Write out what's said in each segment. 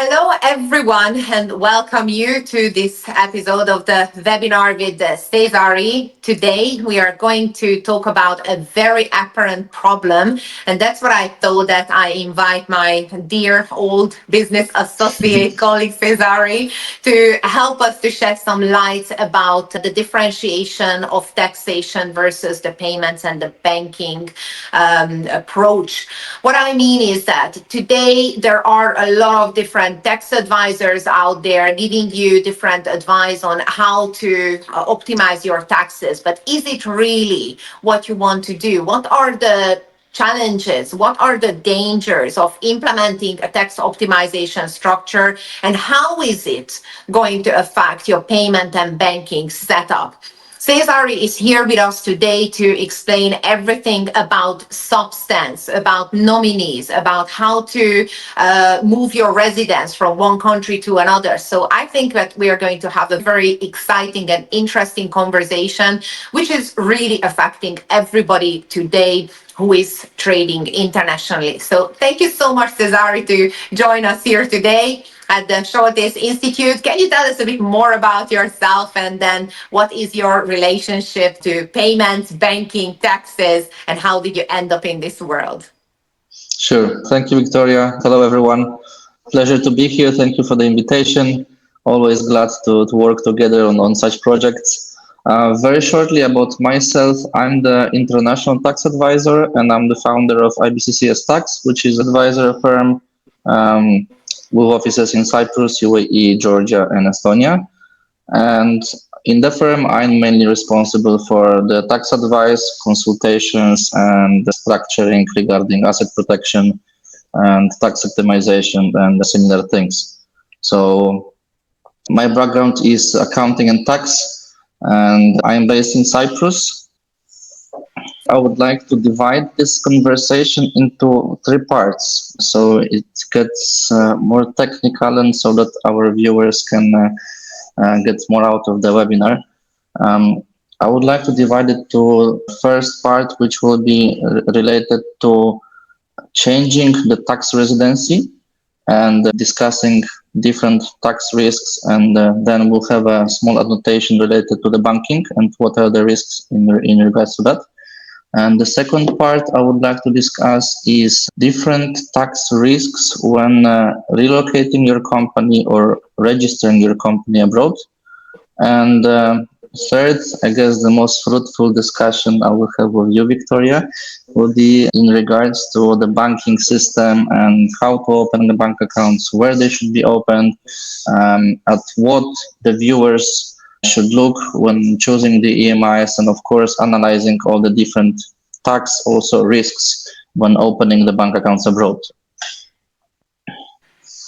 Hello, everyone, and welcome you to this episode of the webinar with Cezary. Today, we are going to talk about a very apparent problem, and that's what I thought that I invite my dear old business associate colleague Cezary to help us to shed some light about the differentiation of taxation versus the payments and the banking approach. What I mean is that today there are a lot of different tax advisors out there giving you different advice on how to optimize your taxes. But is it really what you want to do? What are the challenges? What are the dangers of implementing a tax optimization structure? And how is it going to affect your payment and banking setup? Cezary is here with us today to explain everything about substance, about nominees, about how to move your residence from one country to another. So I think that we are going to have a very exciting and interesting conversation, which is really affecting everybody today who is trading internationally. So thank you so much, Cezary, to join us here today at the Soltesz Institute. Can you tell us a bit more about yourself, and then what is your relationship to payments, banking, taxes, and how did you end up in this world? Sure. Thank you, Victoria. Hello, everyone. Pleasure to be here. Thank you for the invitation. Always glad to work together on such projects. Very shortly about myself, I'm the international tax advisor, and I'm the founder of IBCCS Tax, which is an advisor firm with offices in Cyprus, UAE, Georgia, and Estonia. And in the firm, I'm mainly responsible for the tax advice, consultations, and the structuring regarding asset protection and tax optimization and similar things. So my background is accounting and tax, and I'm based in Cyprus. I would like to divide this conversation into three parts, so it gets more technical and so that our viewers can get more out of the webinar. I would like to divide it to first part, which will be related to changing the tax residency and discussing different tax risks, and then we'll have a small annotation related to the banking and what are the risks in regards to that. And the second part I would like to discuss is different tax risks when relocating your company or registering your company abroad. And third, I guess the most fruitful discussion I will have with you, Victoria, will be in regards to the banking system and how to open the bank accounts, where they should be opened, at what the viewers should look when choosing the EMIs, and of course analyzing all the different tax also risks when opening the bank accounts abroad.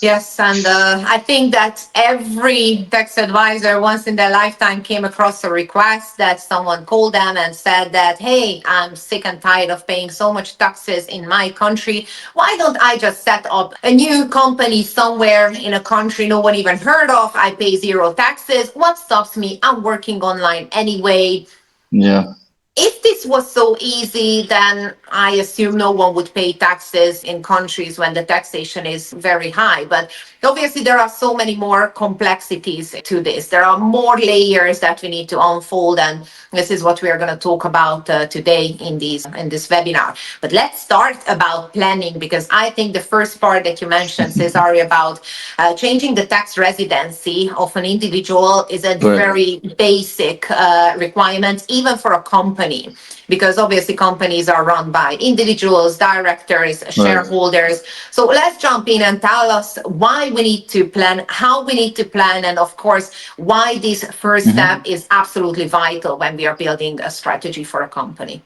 Yes, and I think that every tax advisor once in their lifetime came across a request that someone called them and said that, hey, I'm sick and tired of paying so much taxes in my country. Why don't I just set up a new company somewhere in a country no one even heard of? I pay zero taxes. What stops me? I'm working online anyway. Yeah. If this was so easy, then I assume no one would pay taxes in countries when the taxation is very high. But obviously, there are so many more complexities to this. There are more layers that we need to unfold, and this is what we are going to talk about today in this webinar. But let's start about planning, because I think the first part that you mentioned, Cezary, about changing the tax residency of an individual is a very basic requirement, even for a company. Because obviously companies are run by individuals, directors, shareholders. So let's jump in and tell us why we need to plan, how we need to plan, and of course, why this first step is absolutely vital when we are building a strategy for a company.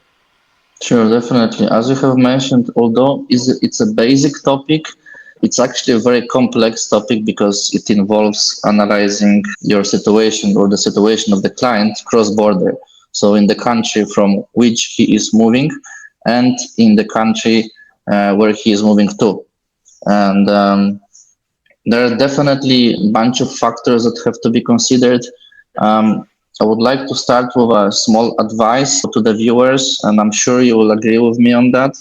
Sure, definitely. As you have mentioned, although it's a basic topic, it's actually a very complex topic because it involves analyzing your situation or the situation of the client cross-border. So in the country from which he is moving and in the country where he is moving to. And there are definitely a bunch of factors that have to be considered. I would like to start with a small advice to the viewers, and I'm sure you will agree with me on that.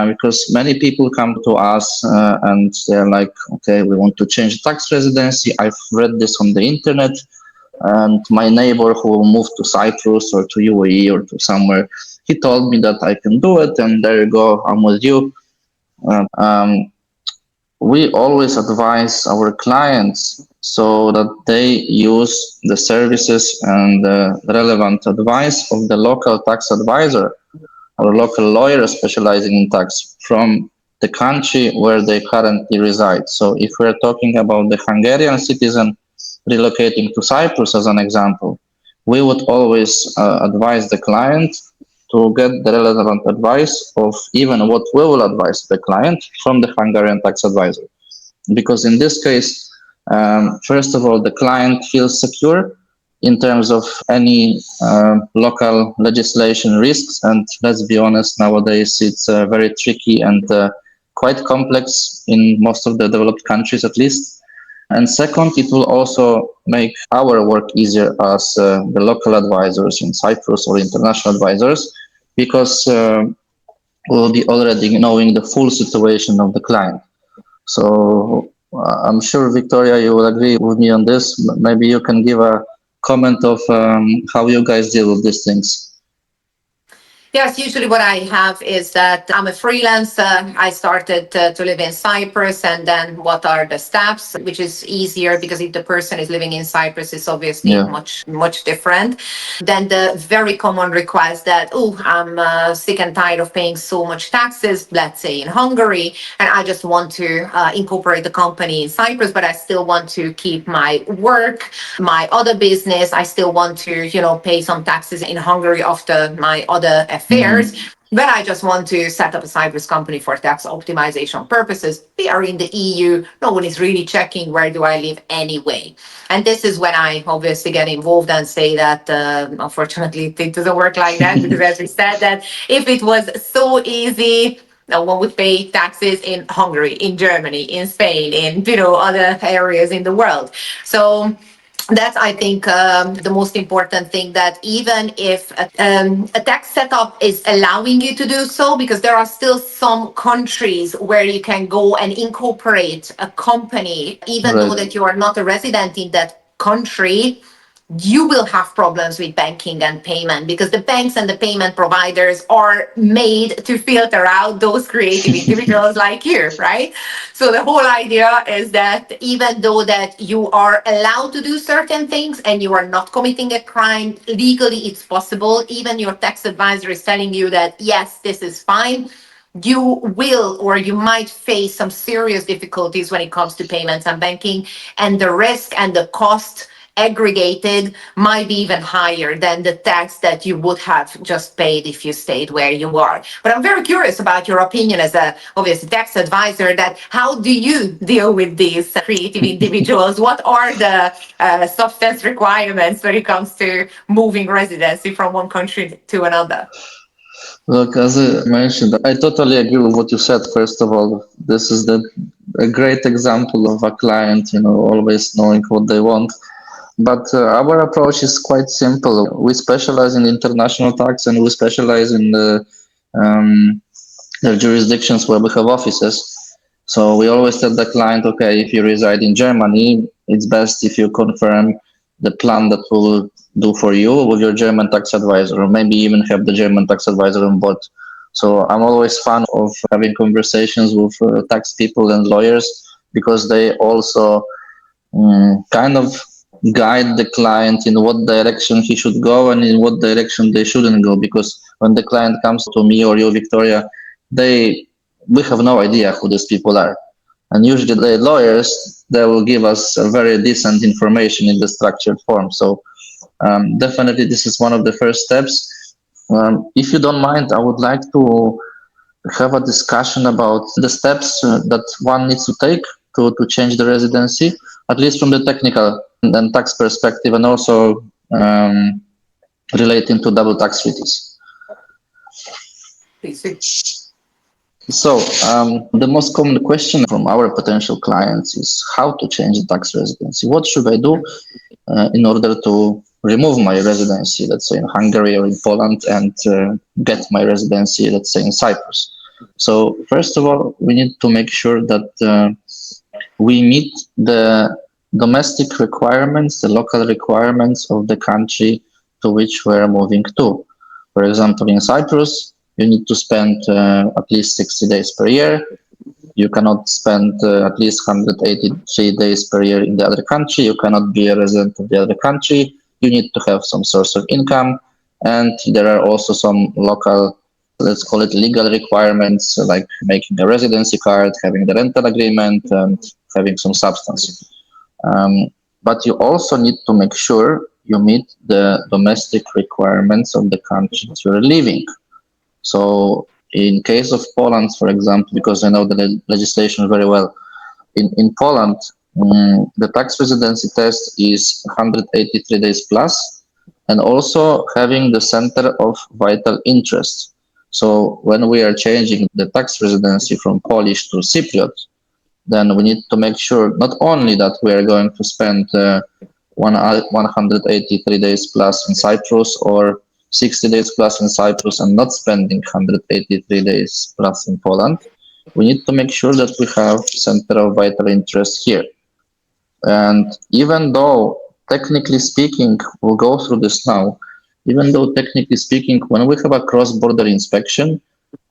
because many people come to us and they're like, okay, we want to change tax residency. I've read this on the internet, and my neighbor who moved to Cyprus or to UAE or to somewhere, he told me that I can do it, and there you go, I'm with you. Um, we always advise our clients so that they use the services and the relevant advice of the local tax advisor or local lawyer specializing in tax from the country where they currently reside. So if we're talking about the Hungarian citizen relocating to Cyprus as an example, we would always advise the client to get the relevant advice of even what we will advise the client from the Hungarian tax advisor. Because in this case, first of all, the client feels secure in terms of any local legislation risks. And let's be honest, nowadays it's very tricky and quite complex in most of the developed countries, at least. And second, it will also make our work easier as the local advisors in Cyprus or international advisors, because we'll be already knowing the full situation of the client. So I'm sure, Victoria, you will agree with me on this. Maybe you can give a comment of how you guys deal with these things. Yes, usually what I have is that I'm a freelancer. I started to live in Cyprus, and then what are the steps, which is easier because if the person is living in Cyprus, it's obviously much different. Then the very common request that, I'm sick and tired of paying so much taxes, let's say in Hungary, and I just want to incorporate the company in Cyprus, but I still want to keep my work, my other business. I still want to, pay some taxes in Hungary after my other affairs. But I just want to set up a Cyprus company for tax optimization purposes. We are in the EU. No one is really checking where do I live anyway. And this is when I obviously get involved and say that unfortunately it doesn't work like that, because as we said, that if it was so easy, no one would pay taxes in Hungary, in Germany, in Spain, in other areas in the world. So that's, I think, the most important thing, that even if a tax setup is allowing you to do so, because there are still some countries where you can go and incorporate a company, even though that you are not a resident in that country, you will have problems with banking and payment, because the banks and the payment providers are made to filter out those creative individuals like you, right? So the whole idea is that even though that you are allowed to do certain things and you are not committing a crime, legally it's possible. Even your tax advisor is telling you that, yes, this is fine. You will, or you might face some serious difficulties when it comes to payments and banking, and the risk and the cost aggregated might be even higher than the tax that you would have just paid if you stayed where you are. But I'm very curious about your opinion as a obviously tax advisor, that how do you deal with these creative individuals? What are the substance requirements when it comes to moving residency from one country to another? Look, as I mentioned, I totally agree with what you said. First of all, this is a great example of a client, always knowing what they want. But our approach is quite simple. We specialize in international tax, and we specialize in the jurisdictions where we have offices. So we always tell the client, okay, if you reside in Germany, it's best if you confirm the plan that we'll do for you with your German tax advisor, or maybe even have the German tax advisor on board. So I'm always fan of having conversations with tax people and lawyers, because they also kind of guide the client in what direction he should go and in what direction they shouldn't go. Because when the client comes to me or you, Victoria, we have no idea who these people are. And usually the lawyers, they will give us a very decent information in the structured form. So definitely this is one of the first steps. If you don't mind, I would like to have a discussion about the steps that one needs to take to change the residency, at least from the technical and tax perspective, and also relating to double tax treaties. So the most common question from our potential clients is how to change the tax residency. What should I do in order to remove my residency, let's say in Hungary or in Poland, and get my residency, let's say in Cyprus? So first of all, we need to make sure that we meet the domestic requirements, the local requirements of the country to which we're moving to. For example, in Cyprus, you need to spend at least 60 days per year. You cannot spend at least 183 days per year in the other country. You cannot be a resident of the other country. You need to have some source of income. And there are also some local, let's call it legal requirements, like making a residency card, having the rental agreement, and having some substance. But you also need to make sure you meet the domestic requirements of the country that you're living. So in case of Poland, for example, because I know the legislation very well, in Poland, the tax residency test is 183 days plus, and also having the center of vital interest. So when we are changing the tax residency from Polish to Cypriot, then we need to make sure not only that we are going to spend 183 days plus in Cyprus or 60 days plus in Cyprus and not spending 183 days plus in Poland, we need to make sure that we have center of vital interest here. And even though, technically speaking, we'll go through this now, even though technically speaking, when we have a cross-border inspection,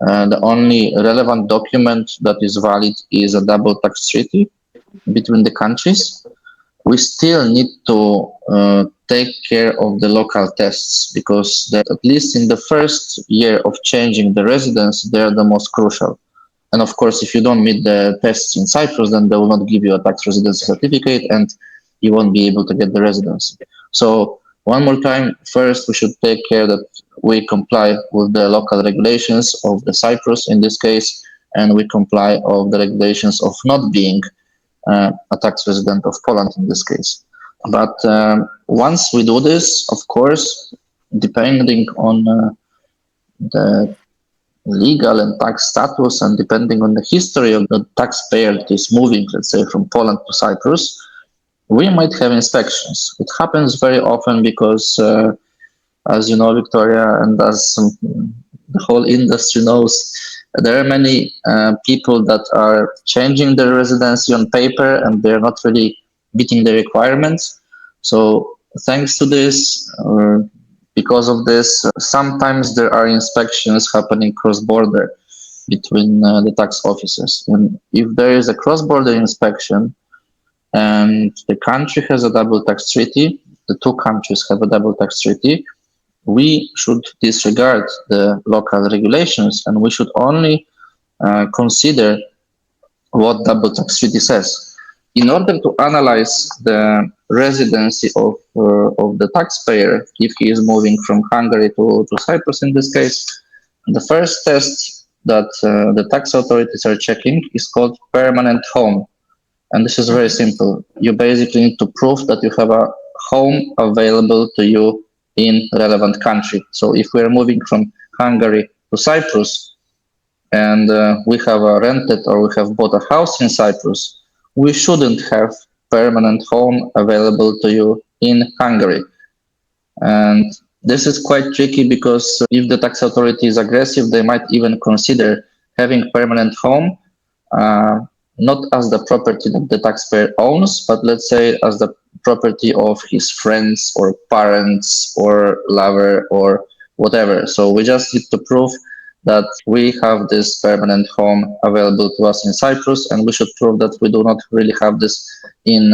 the only relevant document that is valid is a double tax treaty between the countries. We still need to take care of the local tests because at least in the first year of changing the residence, they're the most crucial. And of course, if you don't meet the tests in Cyprus, then they will not give you a tax residency certificate and you won't be able to get the residency. So one more time, first we should take care that we comply with the local regulations of the Cyprus in this case, and we comply of the regulations of not being a tax resident of Poland in this case. But once we do this, of course, depending on the legal and tax status and depending on the history of the taxpayer that is moving, let's say, from Poland to Cyprus, we might have inspections. It happens very often because, as you know, Victoria, and as the whole industry knows, there are many people that are changing their residency on paper and they're not really meeting the requirements. So thanks to this, because of this, sometimes there are inspections happening cross-border between the tax offices. And if there is a cross-border inspection and the country has a double tax treaty, the two countries have a double tax treaty, we should disregard the local regulations and we should only consider what double tax treaty says. In order to analyze the residency of the taxpayer, if he is moving from Hungary to Cyprus in this case, the first test that the tax authorities are checking is called permanent home. And this is very simple. You basically need to prove that you have a home available to you in relevant country. So if we're moving from Hungary to Cyprus and we have rented or we have bought a house in Cyprus, we shouldn't have permanent home available to you in Hungary. And this is quite tricky because if the tax authority is aggressive, they might even consider having permanent home not as the property that the taxpayer owns, but let's say as the property of his friends or parents or lover or whatever. So we just need to prove that we have this permanent home available to us in Cyprus, and we should prove that we do not really have this in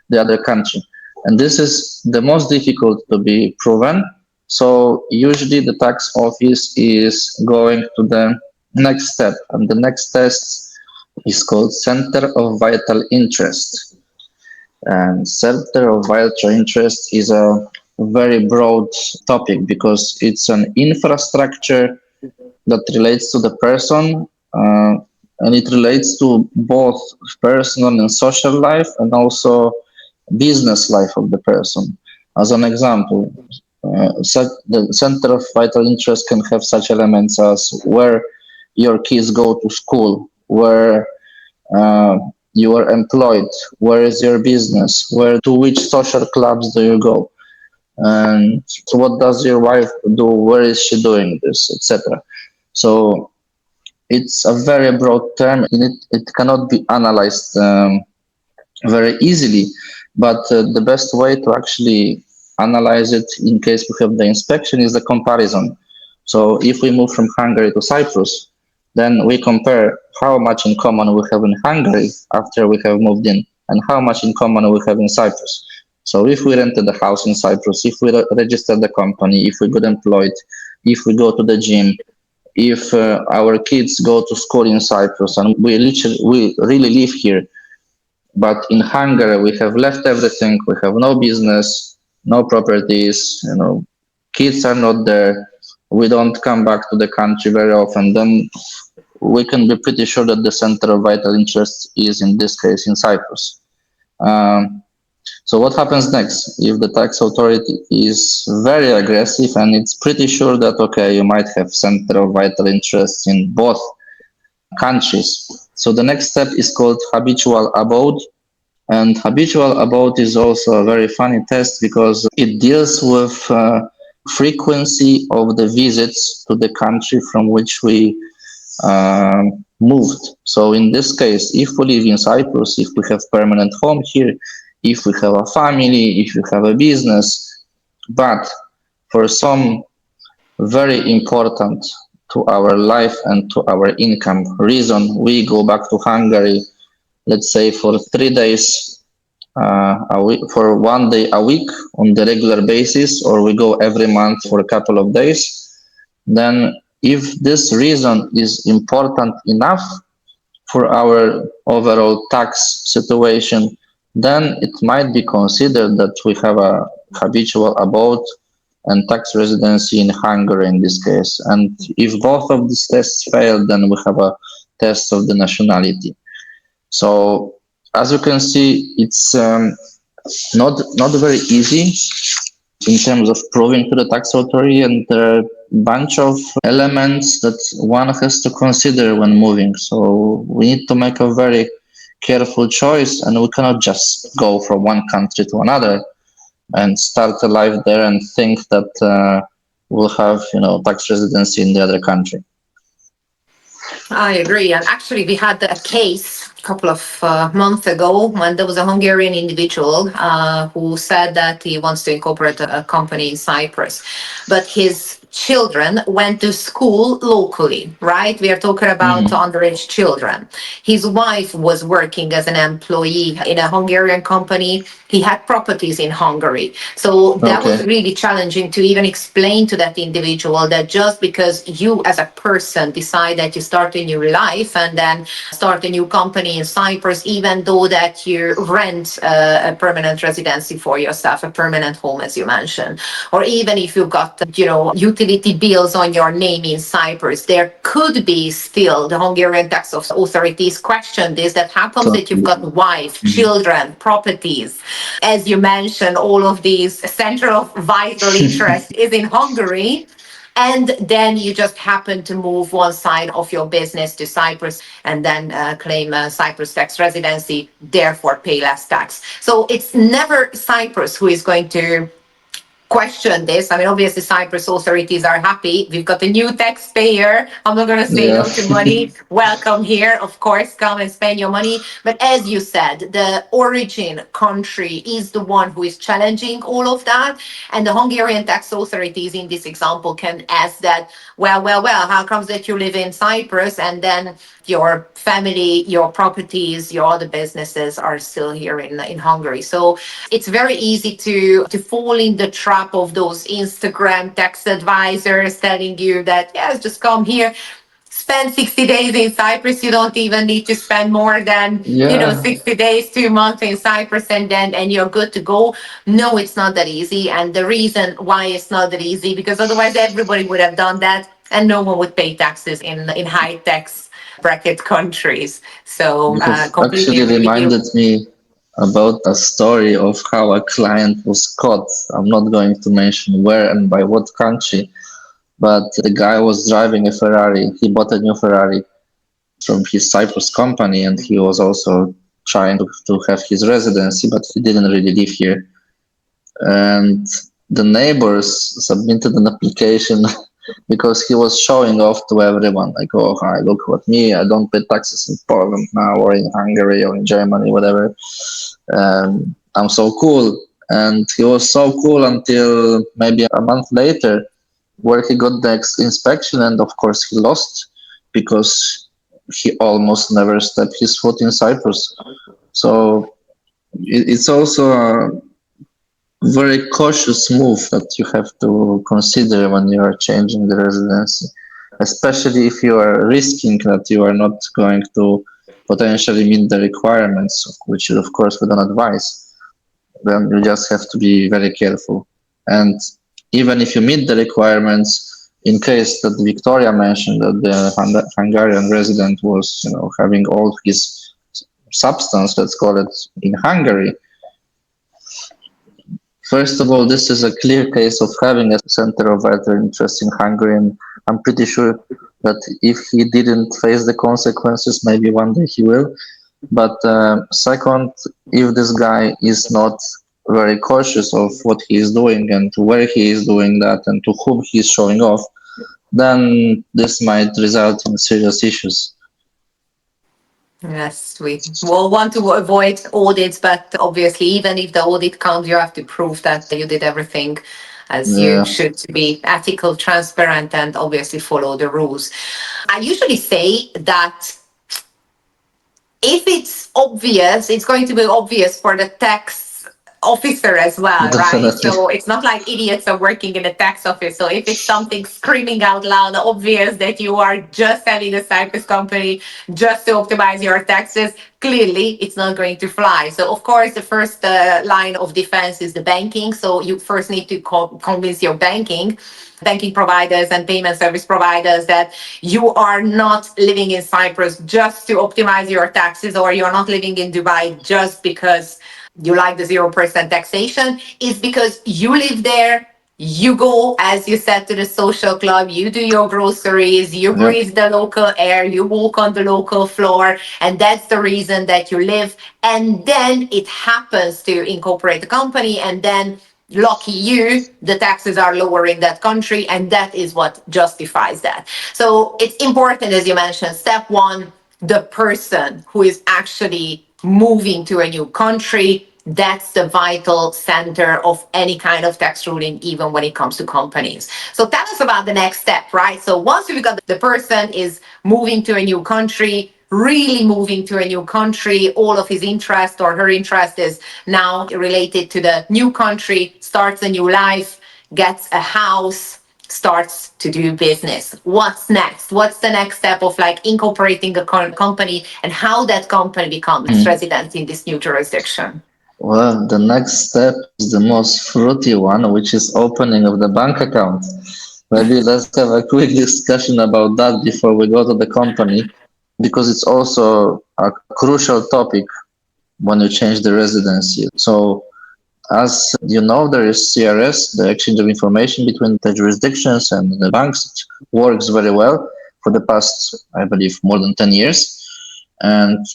the other country. And this is the most difficult to be proven. So usually the tax office is going to the next step, and the next test is called Center of Vital Interest. And Center of Vital Interest is a very broad topic because it's an infrastructure that relates to the person and it relates to both personal and social life and also business life of the person. As an example, the Center of Vital Interest can have such elements as where your kids go to school, where you are employed, where is your business, to which social clubs do you go, and what does your wife do, where is she doing this, etc. So it's a very broad term and it cannot be analyzed very easily. But the best way to actually analyze it in case we have the inspection is the comparison. So if we move from Hungary to Cyprus, then we compare how much in common we have in Hungary after we have moved in and how much in common we have in Cyprus. So if we rented a house in Cyprus, if we registered the company, if we got employed, if we go to the gym, if our kids go to school in Cyprus and we really live here, but in Hungary we have left everything, we have no business, no properties, kids are not there, we don't come back to the country very often, then we can be pretty sure that the center of vital interest is in this case in Cyprus. So what happens next? If the tax authority is very aggressive and it's pretty sure that, okay, you might have center of vital interest in both countries. So the next step is called habitual abode. And habitual abode is also a very funny test because it deals with frequency of the visits to the country from which we moved. So in this case, if we live in Cyprus, if we have permanent home here, if we have a family, if we have a business, but for some very important to our life and to our income reason, we go back to Hungary, let's say for 3 days a week, for 1 day a week on the regular basis, or we go every month for a couple of days, then if this reason is important enough for our overall tax situation, then it might be considered that we have a habitual abode and tax residency in Hungary in this case. And if both of these tests fail, then we have a test of the nationality. So as you can see, it's not very easy in terms of proving to the tax authority, and there are a bunch of elements that one has to consider when moving. So we need to make a very careful choice, and we cannot just go from one country to another and start a life there and think that we'll have tax residency in the other country. I agree. And actually, we had a case a couple of months ago when there was a Hungarian individual who said that he wants to incorporate a company in Cyprus, but his children went to school locally, right? We are talking about underage children. His wife was working as an employee in a Hungarian company. He had properties in Hungary. So that was really challenging to even explain to that individual that just because you as a person decide that you start a new life and then start a new company in Cyprus, even though that you rent a permanent residency for yourself, a permanent home, as you mentioned, or even if you've got, utility bills on your name in Cyprus, there could be still the Hungarian tax authorities question this. That happens that you've got wife, children, properties. As you mentioned, all of these center of vital interest is in Hungary. And then you just happen to move one side of your business to Cyprus and then claim a Cyprus tax residency, therefore pay less tax. So it's never Cyprus who is going to question this. I mean, obviously, Cyprus authorities are happy. We've got a new taxpayer. I'm not going to say no to money. Welcome here, of course. Come and spend your money. But as you said, the origin country is the one who is challenging all of that. And the Hungarian tax authorities in this example can ask that, well, how comes that you live in Cyprus and then your family, your properties, your other businesses are still here in Hungary? So it's very easy to fall in the trap of those Instagram tax advisors telling you that, yes, just come here, spend 60 days in Cyprus. You don't even need to spend more than 60 days, 2 months in Cyprus, and you're good to go. No, it's not that easy. And the reason why it's not that easy, because otherwise everybody would have done that and no one would pay taxes in high tax bracket countries. So completely actually reminded me about a story of how a client was caught. I'm not going to mention where and by what country, but the guy was driving a Ferrari. He bought a new Ferrari from his Cyprus company, and he was also trying to have his residency, but he didn't really live here. And the neighbors submitted an application because he was showing off to everyone, like, oh, hi, look at me, I don't pay taxes in Poland now, or in Hungary, or in Germany, whatever. I'm so cool. And he was so cool until maybe a month later, where he got the inspection, and of course he lost because he almost never stepped his foot in Cyprus. So it's also a very cautious move that you have to consider when you are changing the residency, especially if you are risking that you are not going to potentially meet the requirements, which of course we don't advise. Then you just have to be very careful. And even if you meet the requirements, in case that Victoria mentioned that the Hungarian resident was, having all his substance, let's call it, in Hungary. First of all, this is a clear case of having a center of vital interest in Hungary, and I'm pretty sure that if he didn't face the consequences, maybe one day he will. But second, if this guy is not very cautious of what he is doing and where he is doing that and to whom he is showing off, then this might result in serious issues. Yes, we will want to avoid audits, but obviously, even if the audit comes, you have to prove that you did everything as you should, to be ethical, transparent, and obviously follow the rules. I usually say that if it's obvious, it's going to be obvious for the tax officer as well, right? Definitely. So it's not like idiots are working in a tax office. So if it's something screaming out loud, obvious that you are just having a Cyprus company just to optimize your taxes, clearly it's not going to fly. So of course, the first line of defense is the banking. So you first need to convince your banking providers and payment service providers that you are not living in Cyprus just to optimize your taxes, or you're not living in Dubai just because you like the 0% taxation. It's because you live there. You go, as you said, to the social club, you do your groceries, you breathe the local air, you walk on the local floor, and that's the reason that you live. And then it happens to incorporate the company, and then lucky you, the taxes are lower in that country, and that is what justifies that. So it's important, as you mentioned, step one, the person who is actually moving to a new country, that's the vital center of any kind of tax ruling, even when it comes to companies. So tell us about the next step, right? So once we've got the person is moving to a new country, really moving to a new country, all of his interest or her interest is now related to the new country, starts a new life, gets a house, starts to do business. What's next? What's the next step of like incorporating a company, and how that company becomes resident in this new jurisdiction? Well, the next step is the most fruity one, which is opening of the bank account. Maybe let's have a quick discussion about that before we go to the company, because it's also a crucial topic when you change the residency. So, as you know, there is CRS, the exchange of information between the jurisdictions and the banks. It works very well for the past, I believe, more than 10 years. And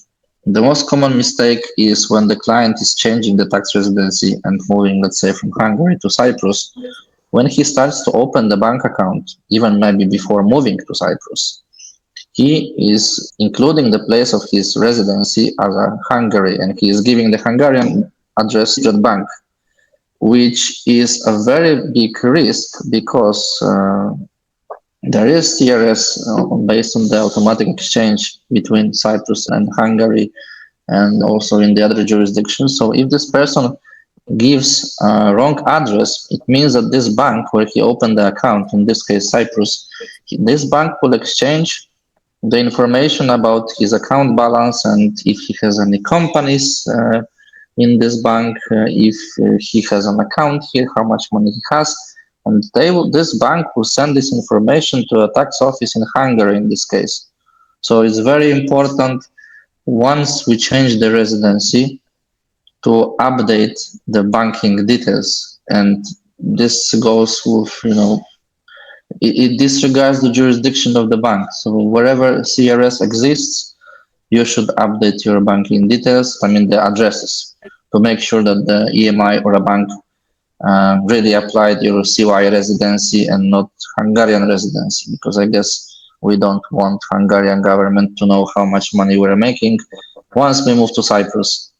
the most common mistake is when the client is changing the tax residency and moving, let's say, from Hungary to Cyprus. When he starts to open the bank account, even maybe before moving to Cyprus, he is including the place of his residency as a Hungary, and he is giving the Hungarian address to the bank, which is a very big risk because there is CRS based on the automatic exchange between Cyprus and Hungary, and also in the other jurisdictions. So if this person gives a wrong address, it means that this bank where he opened the account, in this case Cyprus, this bank will exchange the information about his account balance, and if he has any companies in this bank, if he has an account here, how much money he has, and this bank will send this information to a tax office in Hungary in this case. So it's very important, once we change the residency, to update the banking details, and this goes with, it disregards the jurisdiction of the bank. So wherever CRS exists, you should update your banking details, the addresses, to make sure that the EMI or a bank really applied your CY residency and not Hungarian residency, because I guess we don't want Hungarian government to know how much money we're making once we move to Cyprus.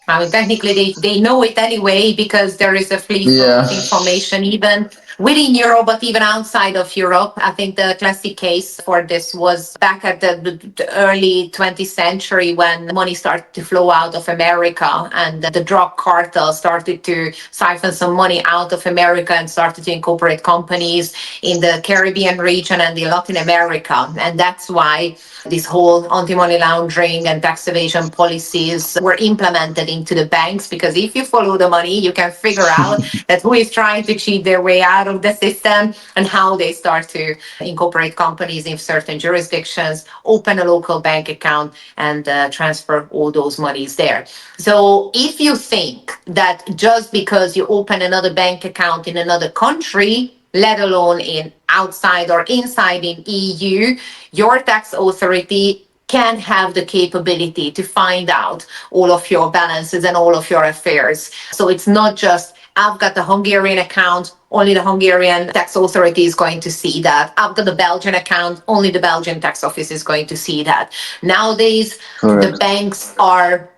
I mean, technically, they know it anyway because there is a free flow of information even within Europe, but even outside of Europe. I think the classic case for this was back at the early 20th century when money started to flow out of America and the drug cartel started to siphon some money out of America and started to incorporate companies in the Caribbean region and in Latin America. And that's why this whole anti-money laundering and tax evasion policies were implemented into the banks, because if you follow the money, you can figure out that who is trying to cheat their way out of the system and how they start to incorporate companies in certain jurisdictions, open a local bank account and transfer all those monies there. So if you think that just because you open another bank account in another country, let alone in outside or inside in EU, your tax authority can have the capability to find out all of your balances and all of your affairs. So it's not just, I've got the Hungarian account, only the Hungarian tax authority is going to see that. I've got the Belgian account, only the Belgian tax office is going to see that. Nowadays, the banks are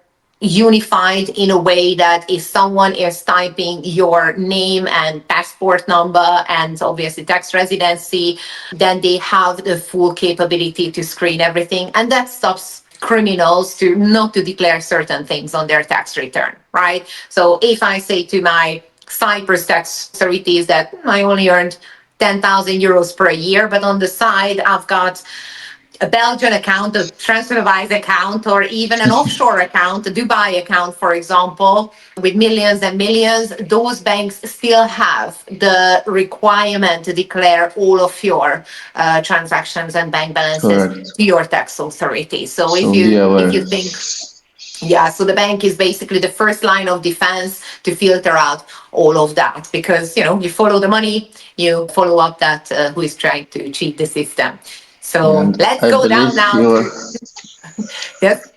unified in a way that if someone is typing your name and passport number and obviously tax residency, then they have the full capability to screen everything, and that stops criminals to not to declare certain things on their tax return, right? So if I say to my Cyprus tax authorities that I only earned 10,000 euros per year, but on the side I've got a Belgian account, a TransferWise account, or even an offshore account, a Dubai account, for example, with millions and millions, those banks still have the requirement to declare all of your transactions and bank balances to your tax authority. So if you think, yeah, so the bank is basically the first line of defense to filter out all of that, because you follow the money, you follow up that who is trying to cheat the system. So let's go down now. Yes.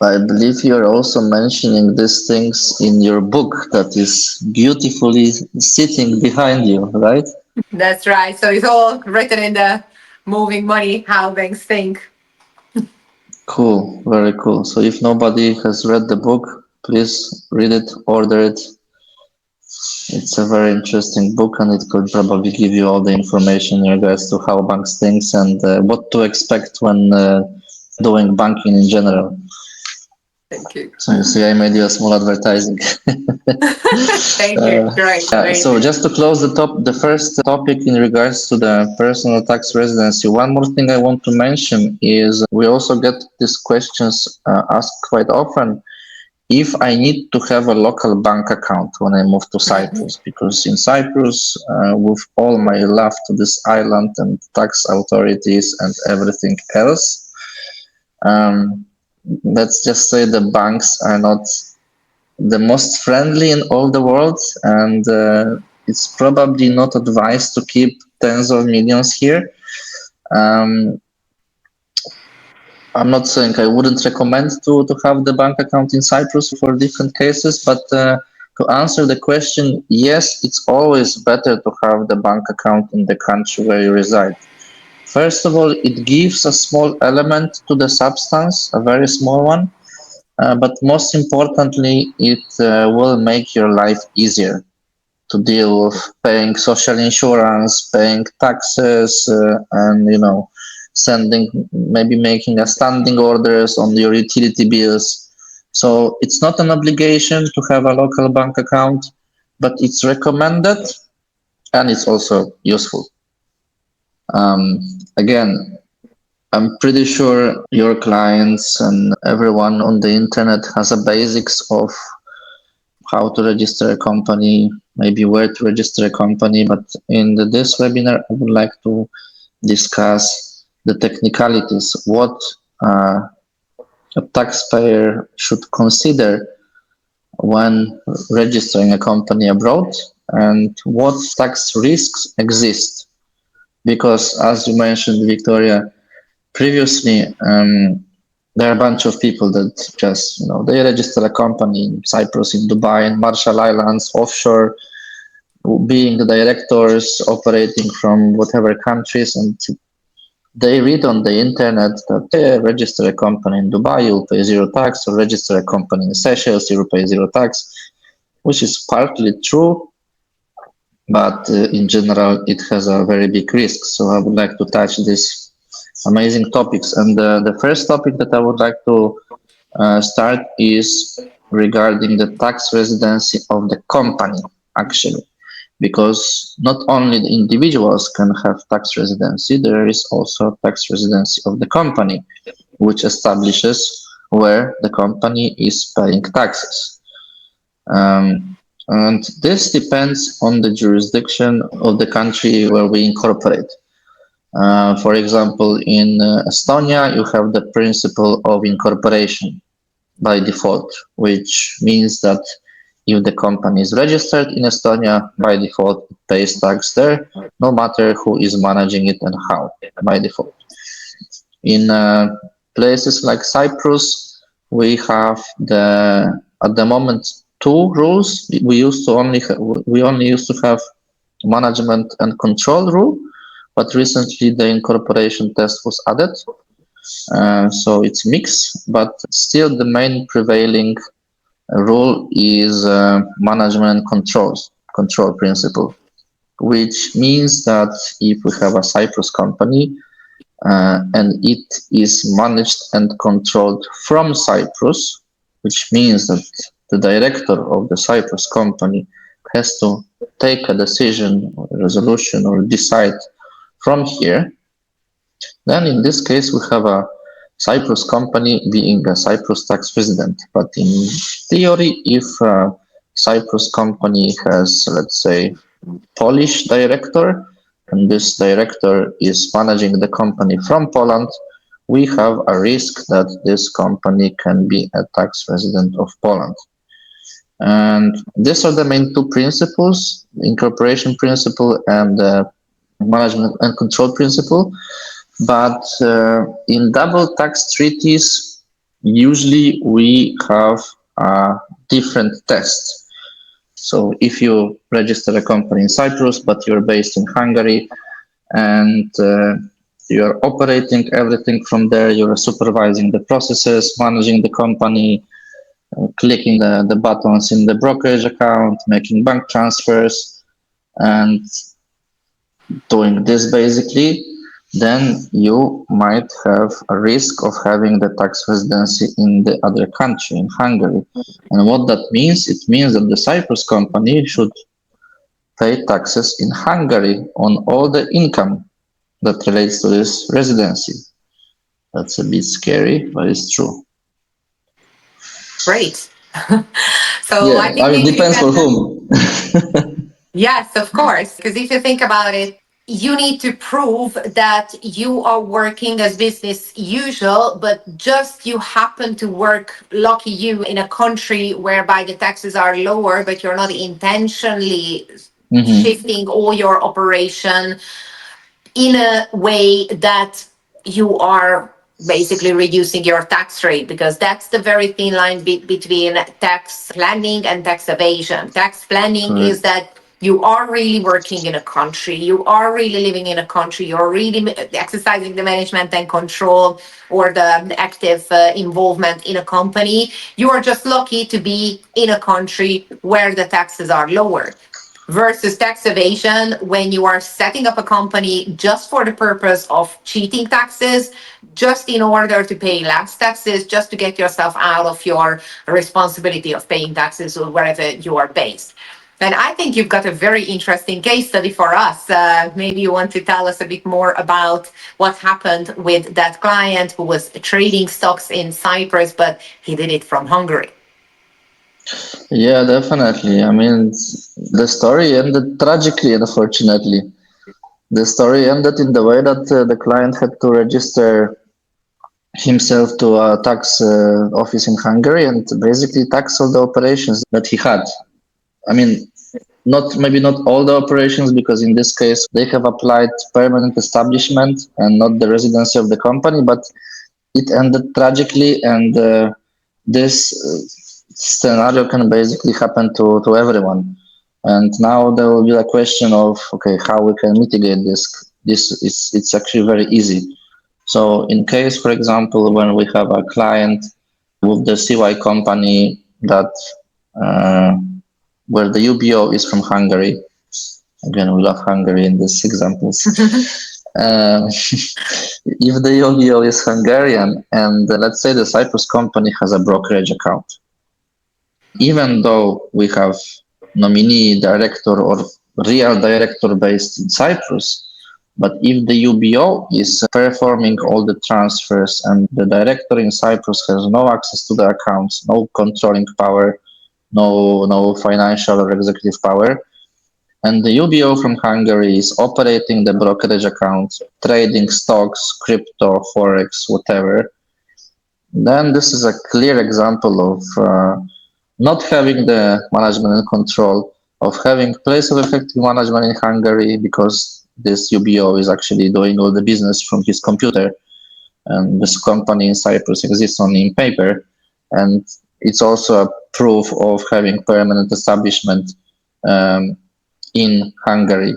I believe you are also mentioning these things in your book that is beautifully sitting behind you, right? That's right. So it's all written in the Moving Money, How Banks Think. Cool, very cool. So if nobody has read the book, please read it, order it. It's a very interesting book, and it could probably give you all the information in regards to how banks think and what to expect when doing banking in general. Thank you. So you see, I made you a small advertising. Thank you. Great. So just to close the first topic in regards to the personal tax residency, one more thing I want to mention is we also get these questions asked quite often. If I need to have a local bank account when I move to Cyprus, because in Cyprus, with all my love to this island and tax authorities and everything else, let's just say the banks are not the most friendly in all the world, and it's probably not advised to keep tens of millions here. I'm not saying I wouldn't recommend to have the bank account in Cyprus for different cases, but to answer the question, yes, it's always better to have the bank account in the country where you reside. First of all, it gives a small element to the substance, a very small one, but most importantly, it will make your life easier to deal with paying social insurance, paying taxes, and maybe making a standing orders on your utility bills. So it's not an obligation to have a local bank account, but it's recommended and it's also useful. Again, I'm pretty sure your clients and everyone on the internet has a basics of how to register a company, maybe where to register a company, but in this webinar, I would like to discuss the technicalities, what a taxpayer should consider when registering a company abroad and what tax risks exist. Because as you mentioned, Victoria, previously, there are a bunch of people that just, they register a company in Cyprus, in Dubai, in Marshall Islands, offshore, being the directors, operating from whatever countries, and they read on the internet that they register a company in Dubai, you'll pay zero tax, or register a company in Seychelles, you'll pay zero tax, which is partly true, but in general, it has a very big risk. So I would like to touch these amazing topics. And the first topic that I would like to start is regarding the tax residency of the company, actually. Because not only the individuals can have tax residency, there is also tax residency of the company, which establishes where the company is paying taxes. And this depends on the jurisdiction of the country where we incorporate. For example, in Estonia, you have the principle of incorporation by default, which means that if the company is registered in Estonia, by default, it pays tax there, no matter who is managing it and how, by default. In places like Cyprus, we have at the moment, two rules. We only used to have management and control rule, but recently the incorporation test was added. So it's mixed, but still the main prevailing rule is management control principle, which means that if we have a Cyprus company and it is managed and controlled from Cyprus, which means that the director of the Cyprus company has to take a decision or a resolution or decide from here, then in this case we have a Cyprus company being a Cyprus tax resident. But in theory, if a Cyprus company has, let's say, Polish director, and this director is managing the company from Poland, we have a risk that this company can be a tax resident of Poland. And these are the main two principles, incorporation principle and management and control principle. But in double tax treaties, usually we have a different test. So if you register a company in Cyprus, but you're based in Hungary and you're operating everything from there, you're supervising the processes, managing the company, clicking the buttons in the brokerage account, making bank transfers, and doing this basically, then you might have a risk of having the tax residency in the other country, in Hungary. And what that means, it means that the Cyprus company should pay taxes in Hungary on all the income that relates to this residency. That's a bit scary, but it's true. Great. So yeah, I think it depends for whom. Yes, of course. Because if you think about it, you need to prove that you are working as business usual, but just you happen to work, lucky you, in a country whereby the taxes are lower, but you're not intentionally shifting all your operation in a way that you are basically reducing your tax rate, because that's the very thin line between tax planning and tax evasion. Tax planning is that you are really working in a country, you are really living in a country, you're really exercising the management and control or the active involvement in a company. You are just lucky to be in a country where the taxes are lower. Versus tax evasion, when you are setting up a company just for the purpose of cheating taxes, just in order to pay less taxes, just to get yourself out of your responsibility of paying taxes or wherever you are based. And I think you've got a very interesting case study for us. Maybe you want to tell us a bit more about what happened with that client who was trading stocks in Cyprus, but he did it from Hungary. Yeah, definitely. I mean, the story ended tragically, unfortunately. The story ended in the way that the client had to register himself to a tax office in Hungary and basically tax all the operations that he had. I mean, maybe not all the operations, because in this case they have applied permanent establishment and not the residency of the company, but it ended tragically, and this scenario can basically happen to everyone. And now there will be a question of, okay, how we can mitigate this. It's actually very easy. So in case, for example, when we have a client with the CY company that where the UBO is from Hungary, again, we love Hungary in these examples. If the UBO is Hungarian and let's say the Cyprus company has a brokerage account, even though we have nominee director or real director based in Cyprus, but if the UBO is performing all the transfers and the director in Cyprus has no access to the accounts, no controlling power, no financial or executive power, and the UBO from Hungary is operating the brokerage account, trading stocks, crypto, forex, whatever, then this is a clear example of not having the management and control, of having place of effective management in Hungary because this UBO is actually doing all the business from his computer, and this company in Cyprus exists only in paper, and it's also a proof of having permanent establishment in Hungary.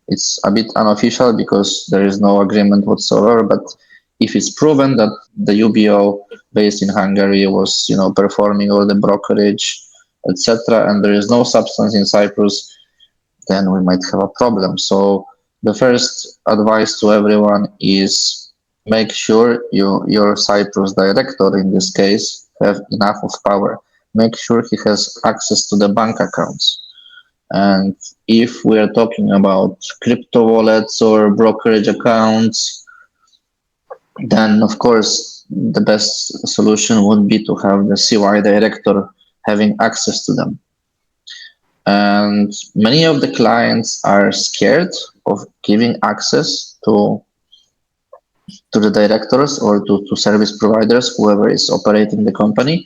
It's a bit unofficial because there is no agreement whatsoever, but if it's proven that the UBO based in Hungary was, performing all the brokerage, etc., and there is no substance in Cyprus, then we might have a problem. So the first advice to everyone is make sure your Cyprus director, in this case, have enough of power. Make sure he has access to the bank accounts. And if we are talking about crypto wallets or brokerage accounts, then of course the best solution would be to have the CY director having access to them. And many of the clients are scared of giving access to the directors or to service providers, whoever is operating the company.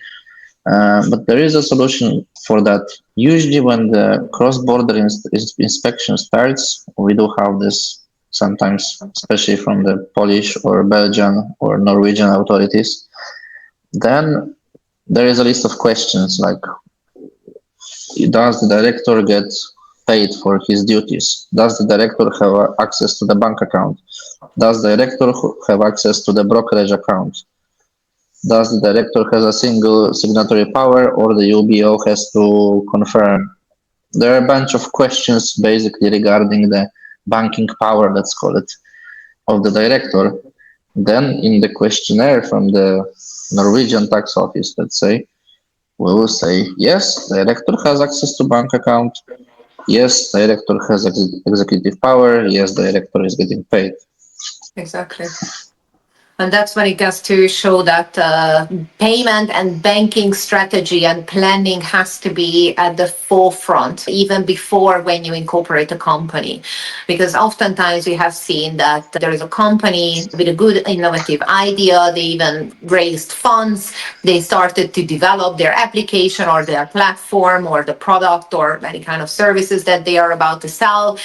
But there is a solution for that. Usually when the cross-border inspection starts, we do have this sometimes, especially from the Polish or Belgian or Norwegian authorities. Then there is a list of questions like, does the director get paid for his duties? Does the director have access to the bank account? Does the director have access to the brokerage account? Does the director has a single signatory power, or the UBO has to confirm? There are a bunch of questions basically regarding the banking power, let's call it, of the director. Then in the questionnaire from the Norwegian tax office, let's say, we will say, yes, the director has access to bank account. Yes, the director has executive power. Yes, the director is getting paid. Exactly. And that's when it gets to show that payment and banking strategy and planning has to be at the forefront, even before when you incorporate a company. Because oftentimes we have seen that there is a company with a good innovative idea, they even raised funds, they started to develop their application or their platform or the product or any kind of services that they are about to sell.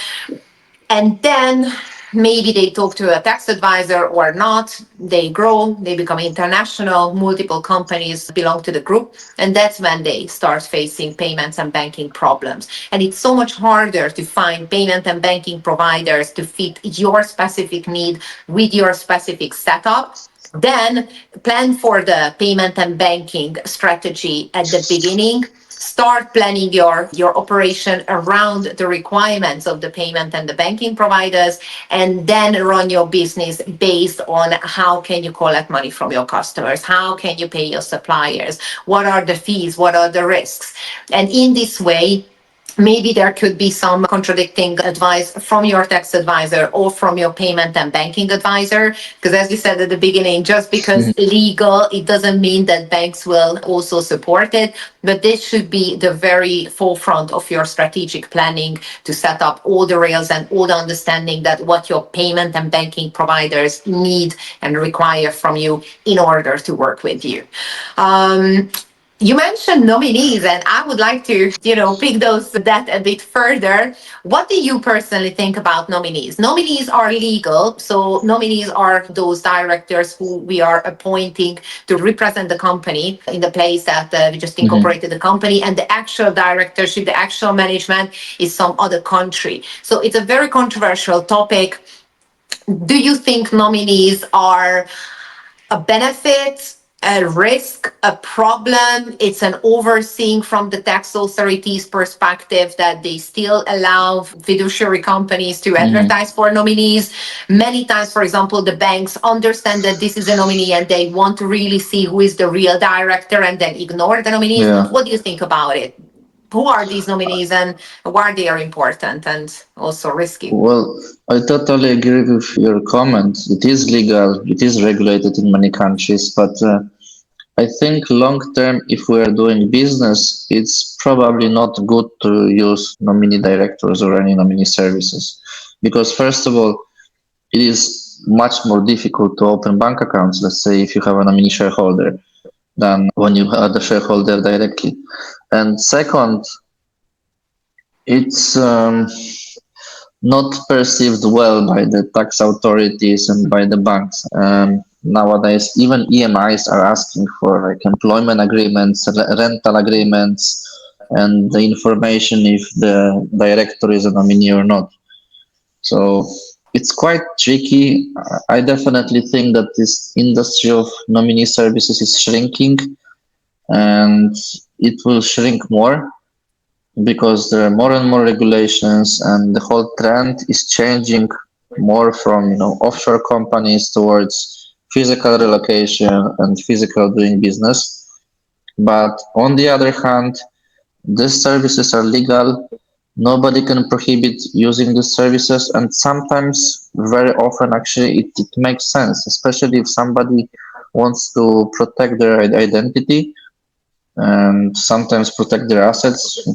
And then maybe they talk to a tax advisor or not, they grow, they become international, multiple companies belong to the group, and that's when they start facing payments and banking problems. And it's so much harder to find payment and banking providers to fit your specific need with your specific setup. Then plan for the payment and banking strategy at the beginning. Start planning your operation around the requirements of the payment and the banking providers, and then run your business based on how can you collect money from your customers, how can you pay your suppliers, what are the fees, what are the risks. And in this way, maybe there could be some contradicting advice from your tax advisor or from your payment and banking advisor. Because as you said at the beginning, just because legal, it doesn't mean that banks will also support it. But this should be the very forefront of your strategic planning to set up all the rails and all the understanding that what your payment and banking providers need and require from you in order to work with you. You mentioned nominees, and I would like to, pick that a bit further. What do you personally think about nominees? Nominees are legal, so nominees are those directors who we are appointing to represent the company in the place that we just incorporated the company, and the actual directorship, the actual management is some other country. So it's a very controversial topic. Do you think nominees are a benefit, a risk, a problem? It's an overseeing from the tax authorities' perspective that they still allow fiduciary companies to advertise for nominees. Many times, for example, the banks understand that this is a nominee and they want to really see who is the real director and then ignore the nominees. Yeah. What do you think about it? Who are these nominees and why they are important and also risky? Well, I totally agree with your comment. It is legal, it is regulated in many countries, but I think long term, if we are doing business, it's probably not good to use nominee directors or any nominee services. Because, first of all, it is much more difficult to open bank accounts, let's say, if you have a nominee shareholder, than when you are the shareholder directly. And second, it's not perceived well by the tax authorities and by the banks. Nowadays, even EMIs are asking for like employment agreements, rental agreements, and the information if the director is a nominee or not. So it's quite tricky. I definitely think that this industry of nominee services is shrinking, and it will shrink more because there are more and more regulations, and the whole trend is changing more from offshore companies towards physical relocation and physical doing business. But on the other hand, these services are legal. Nobody can prohibit using these services, and sometimes, very often, actually, it makes sense, especially if somebody wants to protect their identity and sometimes protect their assets.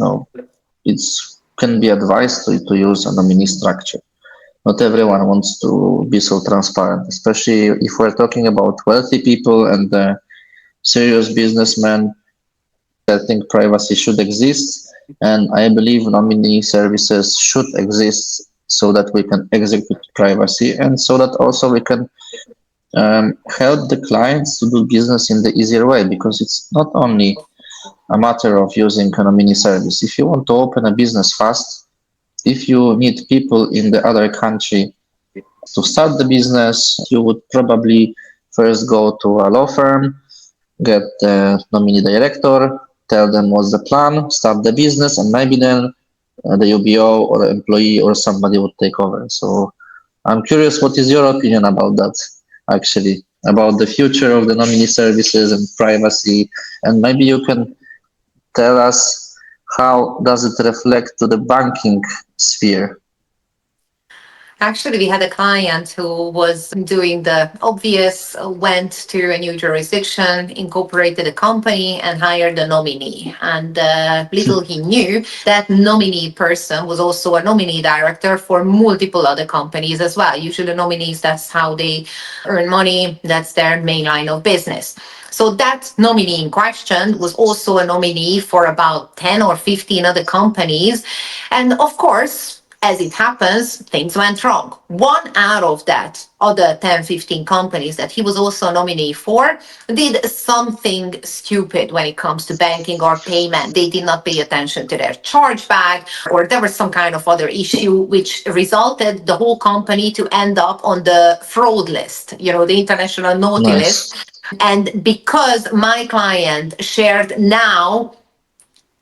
It can be advised to use a nominee structure. Not everyone wants to be so transparent, especially if we're talking about wealthy people and serious businessmen. I think privacy should exist, and I believe nominee services should exist so that we can execute privacy and so that also we can help the clients to do business in the easier way, because it's not only a matter of using a nominee service. If you want to open a business fast, if you need people in the other country to start the business, you would probably first go to a law firm, get the nominee director, tell them what's the plan, start the business, and maybe then the UBO or employee or somebody would take over. So I'm curious, what is your opinion about that, actually, about the future of the nominee services and privacy? And maybe you can tell us how does it reflect to the banking sphere? Actually, we had a client who was doing the obvious, went to a new jurisdiction, incorporated a company, and hired a nominee. And little he knew that nominee person was also a nominee director for multiple other companies as well. Usually, nominees, that's how they earn money, that's their main line of business. So that nominee in question was also a nominee for about 10 or 15 other companies. And of course, as it happens, things went wrong. One out of that other 10, 15 companies that he was also a nominee for did something stupid when it comes to banking or payment. They did not pay attention to their chargeback, or there was some kind of other issue which resulted the whole company to end up on the fraud list, the international naughty Nice. list. And because my client shared now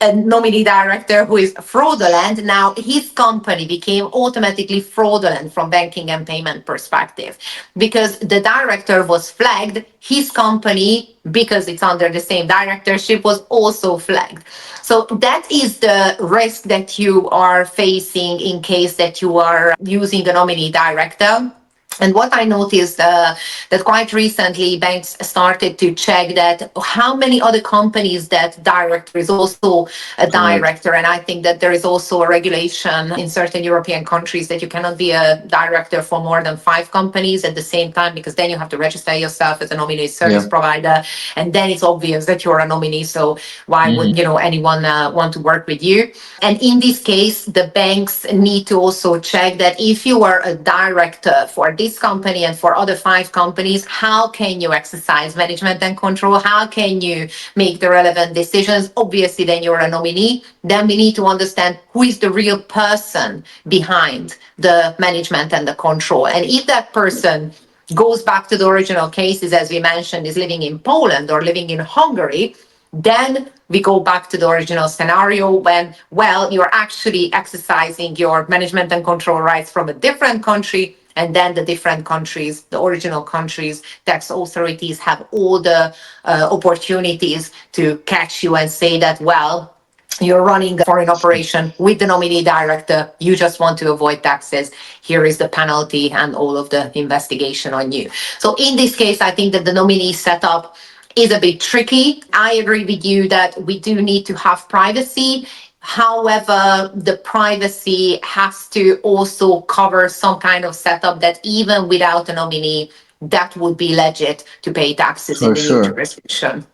a nominee director who is fraudulent, now his company became automatically fraudulent from banking and payment perspective. Because the director was flagged, his company, because it's under the same directorship, was also flagged. So that is the risk that you are facing in case that you are using a nominee director. And what I noticed that quite recently banks started to check that how many other companies that director is also a Correct. director. And I think that there is also a regulation in certain European countries that you cannot be a director for more than 5 companies at the same time, because then you have to register yourself as a nominee service Yeah. provider. And then it's obvious that you're a nominee. So why would, Hmm. anyone want to work with you? And in this case, the banks need to also check that if you are a director for this company and for other 5 companies, how can you exercise management and control? How can you make the relevant decisions? Obviously, then you're a nominee. Then we need to understand who is the real person behind the management and the control. And if that person goes back to the original cases, as we mentioned, is living in Poland or living in Hungary, then we go back to the original scenario when, well, you're actually exercising your management and control rights from a different country. And then the different countries, the original countries, tax authorities have all the opportunities to catch you and say that, well, you're running a foreign operation with the nominee director, you just want to avoid taxes, here is the penalty and all of the investigation on you. So in this case, I think that the nominee setup is a bit tricky. I agree with you that we do need to have privacy. However, the privacy has to also cover some kind of setup that even without a nominee, that would be legit to pay taxes in For the new sure. jurisdiction.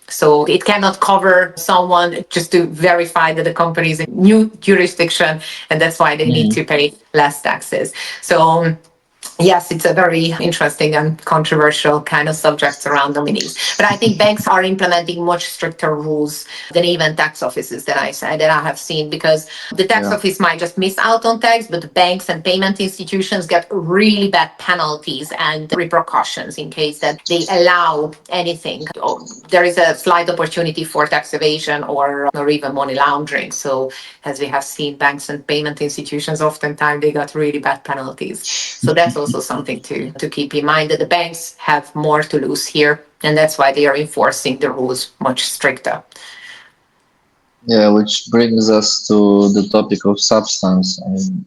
So it cannot cover someone just to verify that the company is in new jurisdiction, and that's why they need to Hmm. pay less taxes. So yes, it's a very interesting and controversial kind of subjects around nominees. But I think banks are implementing much stricter rules than even tax offices that I have seen, because the tax Yeah. office might just miss out on tax, but the banks and payment institutions get really bad penalties and repercussions in case that they allow anything. There is a slight opportunity for tax evasion or even money laundering. So as we have seen, banks and payment institutions oftentimes they got really bad penalties. So that's also something to keep in mind, that the banks have more to lose here, and that's why they are enforcing the rules much stricter. Yeah, which brings us to the topic of substance. I mean,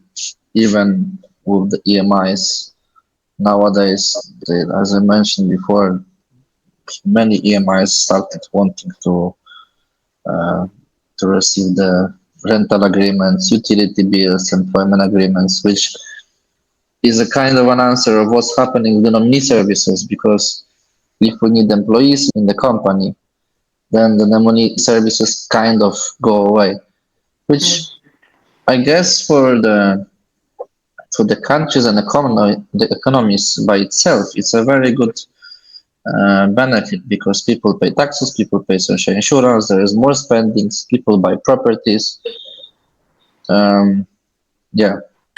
even with the EMIs nowadays, as I mentioned before, many EMIs started wanting uh, to receive the rental agreements, utility bills, employment agreements, which is a kind of an answer of what's happening with the nominee services. Because if we need employees in the company, then the nominee services kind of go away, which Mm. I guess for the countries and the economies by itself, it's a very good benefit, because people pay taxes, people pay social insurance, there is more spendings, people buy properties. Um, yeah.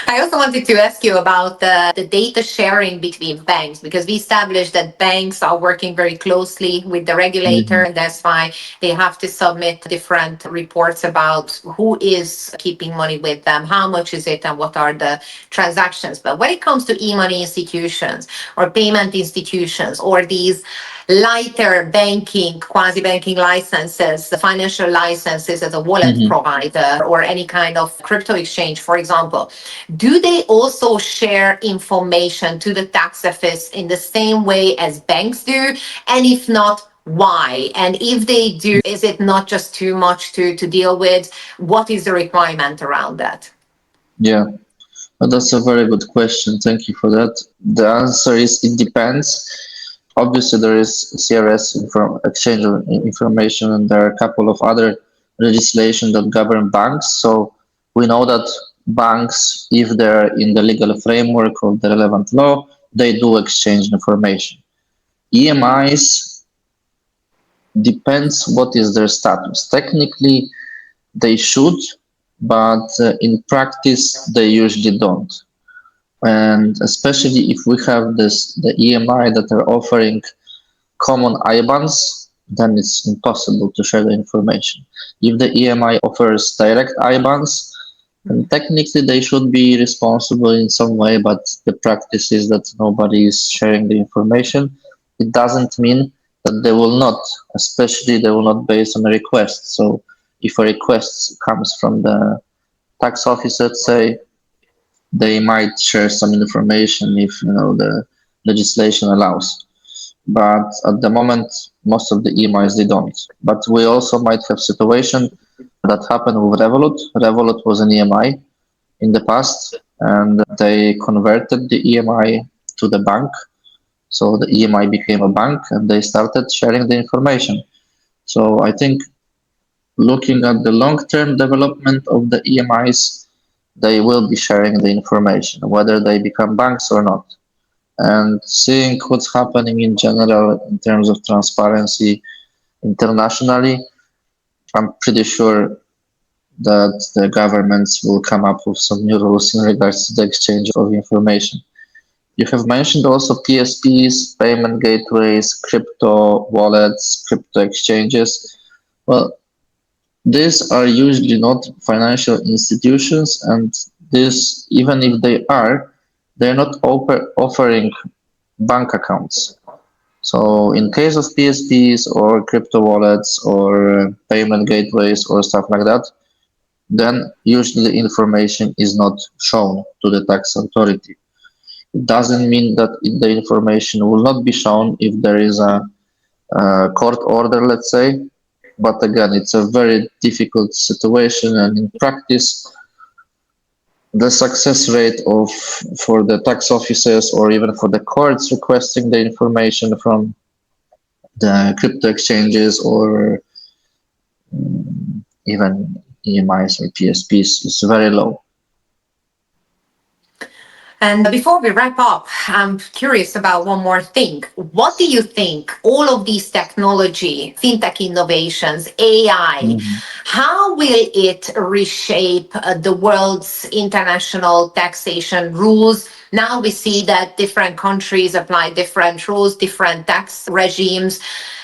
I also wanted to ask you about the data sharing between banks, because we established that banks are working very closely with the regulator, Mhm. and that's why they have to submit different reports about who is keeping money with them, how much is it, and what are the transactions. But when it comes to e-money institutions or payment institutions or these lighter banking, quasi-banking licenses, the financial licenses as a wallet Mhm. provider or any kind of crypto exchange, for example, do they also share information to the tax office in the same way as banks do? And if not, why? And if they do, is it not just too much to deal with? What is the requirement around that? Yeah, well, that's a very good question. Thank you for that. The answer is it depends. Obviously, there is CRS exchange of information, and there are a couple of other legislation that govern banks. So we know that banks, if they're in the legal framework of the relevant law, they do exchange information. EMIs depends what is their status. Technically, they should, but in practice, they usually don't. And especially if we have the EMI that are offering common IBANs, then it's impossible to share the information. If the EMI offers direct IBANs, then technically they should be responsible in some way, but the practice is that nobody is sharing the information. It doesn't mean that they will not, especially they will not based on a request. So if a request comes from the tax office, let's say, they might share some information if the legislation allows. But at the moment, most of the EMIs they don't. But we also might have situation that happened with Revolut. Revolut was an EMI in the past, and they converted the EMI to the bank. So the EMI became a bank, and they started sharing the information. So I think looking at the long-term development of the EMIs, they will be sharing the information, whether they become banks or not. And seeing what's happening in general in terms of transparency internationally, I'm pretty sure that the governments will come up with some new rules in regards to the exchange of information. You have mentioned also PSPs, payment gateways, crypto wallets, crypto exchanges. Well, these are usually not financial institutions, and this, even if they are, they're not offering bank accounts. So in case of PSPs or crypto wallets or payment gateways or stuff like that, then usually the information is not shown to the tax authority. It doesn't mean that the information will not be shown if there is a court order, let's say. But again, it's a very difficult situation, and in practice, the success rate of for the tax officers or even for the courts requesting the information from the crypto exchanges or even EMIs or PSPs is very low. And before we wrap up, I'm curious about one more thing. What do you think all of these technology, fintech innovations, AI, how will it reshape the world's international taxation rules? Now we see that different countries apply different rules, different tax regimes.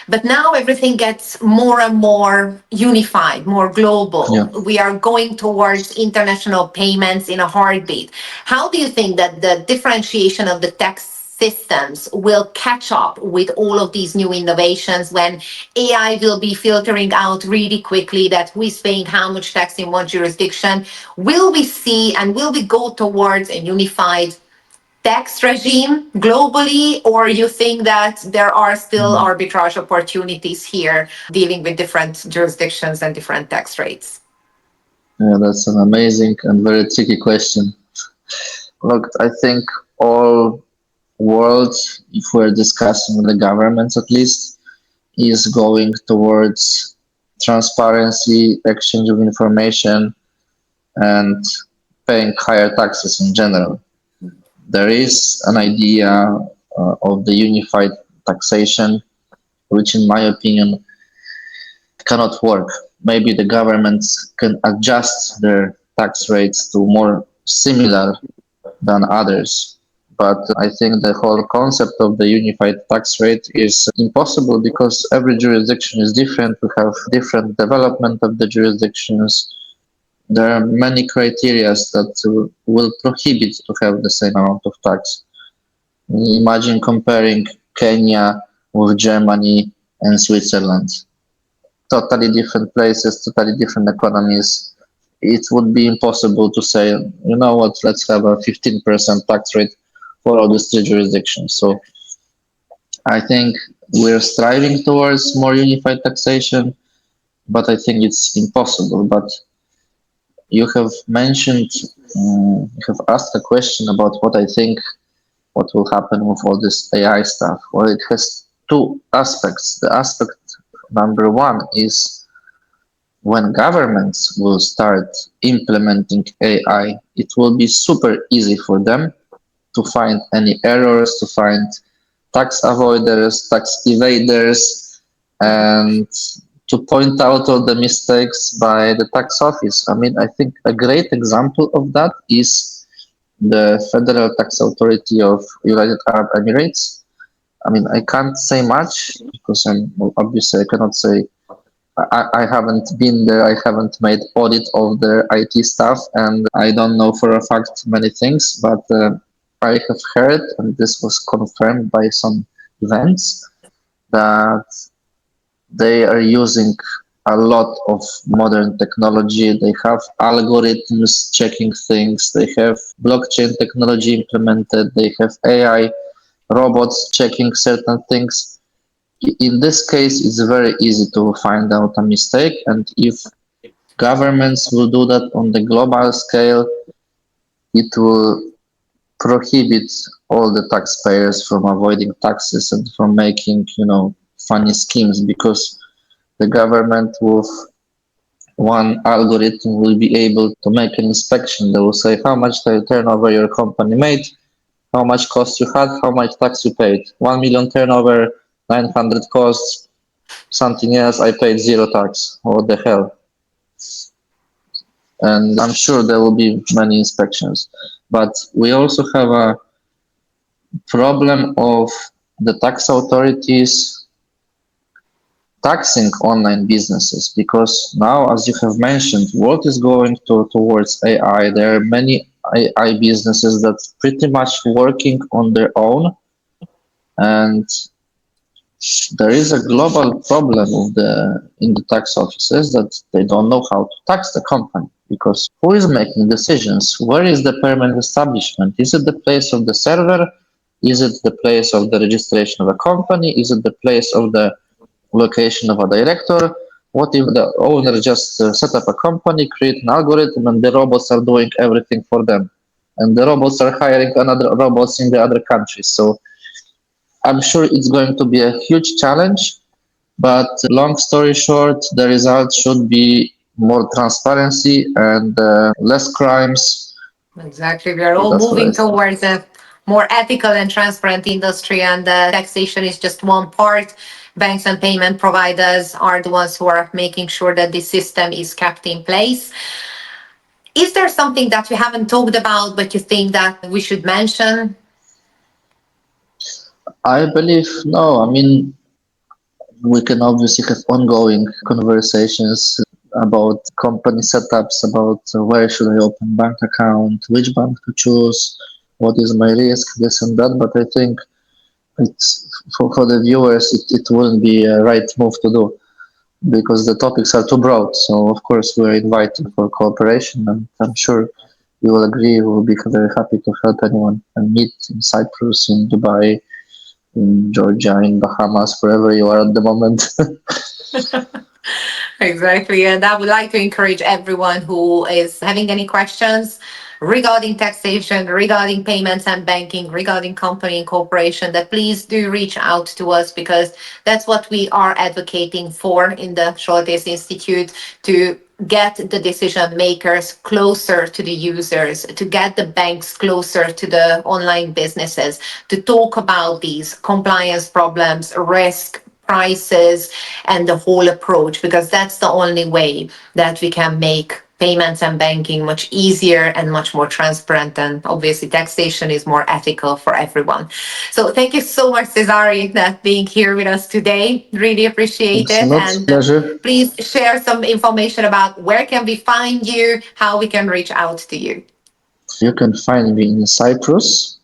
But now everything gets more and more unified, more global. Yeah. We are going towards international payments in a heartbeat. How do you think that the differentiation of the tax systems will catch up with all of these new innovations when AI will be filtering out really quickly that who is paying how much tax in what jurisdiction? Will we see and will we go towards a unified tax regime globally, or you think that there are still arbitrage opportunities here dealing with different jurisdictions and different tax rates? Yeah, that's an amazing and very tricky question. Look, I think all world, if we're discussing the governments at least, is going towards transparency, exchange of information, and paying higher taxes in general. There is an idea of the unified taxation, which, in my opinion, cannot work. Maybe the governments can adjust their tax rates to more similar than others. But I think the whole concept of the unified tax rate is impossible because every jurisdiction is different. We have different development of the jurisdictions. There are many criteria that will prohibit to have the same amount of tax. Imagine comparing Kenya with Germany and Switzerland. Totally different places, totally different economies. It would be impossible to say, you know what, let's have a 15% tax rate for all these three jurisdictions. So I think we're striving towards more unified taxation, but I think it's impossible. But you have mentioned, you have asked a question about what I think, what will happen with all this AI stuff. Well, it has two aspects. The aspect number one is when governments will start implementing AI, it will be super easy for them to find any errors, to find tax avoiders, tax evaders, and to point out all the mistakes by the tax office. I mean, I think a great example of that is the Federal Tax Authority of United Arab Emirates. I mean, I can't say much because obviously I cannot say I haven't been there, I haven't made audit of their IT stuff, and I don't know for a fact many things, but I have heard, and this was confirmed by some events, that they are using a lot of modern technology. They have algorithms checking things. They have blockchain technology implemented. They have AI robots checking certain things. In this case, it's very easy to find out a mistake. And if governments will do that on the global scale, it will prohibit all the taxpayers from avoiding taxes and from making, funny schemes, because the government with one algorithm will be able to make an inspection. They will say how much the turnover your company made, how much cost you had, how much tax you paid. 1 million turnover, 900 costs, something else, I paid zero tax. What the hell? And I'm sure there will be many inspections. But we also have a problem of the tax authorities taxing online businesses, because now, as you have mentioned, world is going towards AI. There are many AI businesses that pretty much working on their own, and there is a global problem in the tax offices that they don't know how to tax the company, because who is making decisions? Where is the permanent establishment? Is it the place of the server? Is it the place of the registration of a company? Is it the place of the location of a director? What if the owner just set up a company, create an algorithm, and the robots are doing everything for them, and the robots are hiring another robots in the other countries? So I'm sure it's going to be a huge challenge, but long story short, the result should be more transparency and less crimes. Exactly. We are all That's what I moving think. towards a more ethical and transparent industry, and taxation is just one part. Banks and payment providers are the ones who are making sure that this system is kept in place. Is there something that we haven't talked about, but you think that we should mention? I believe no. I mean, we can obviously have ongoing conversations about company setups, about where should I open bank account, which bank to choose, what is my risk, this and that. But I think it's for the viewers, it wouldn't be a right move to do, because the topics are too broad. So of course we're invited for cooperation, and I'm sure you will agree. We will be very happy to help anyone and meet in Cyprus, in Dubai, in Georgia, in Bahamas, wherever you are at the moment. Exactly. And I would like to encourage everyone who is having any questions regarding taxation, regarding payments and banking, regarding company incorporation, that please do reach out to us, because that's what we are advocating for in the Soltesz Institute, to get the decision makers closer to the users, to get the banks closer to the online businesses, to talk about these compliance problems, risk, prices, and the whole approach, because that's the only way that we can make payments and banking much easier and much more transparent, and obviously taxation is more ethical for everyone. So thank you so much, Cezary, that being here with us today. Really appreciate Thanks a it. lot. And Pleasure. please share some information about where can we find you, how we can reach out to you. You can find me in Cyprus,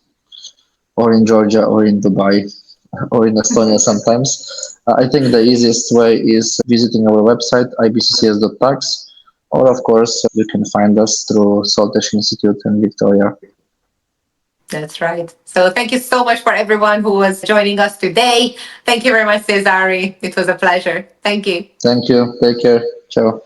or in Georgia, or in Dubai, or in Estonia sometimes. I think the easiest way is visiting our website, ibccs.tax, or of course, you can find us through Soltesz Institute in Victoria. That's right. So thank you so much for everyone who was joining us today. Thank you very much, Cezary. It was a pleasure. Thank you. Thank you. Take care. Ciao.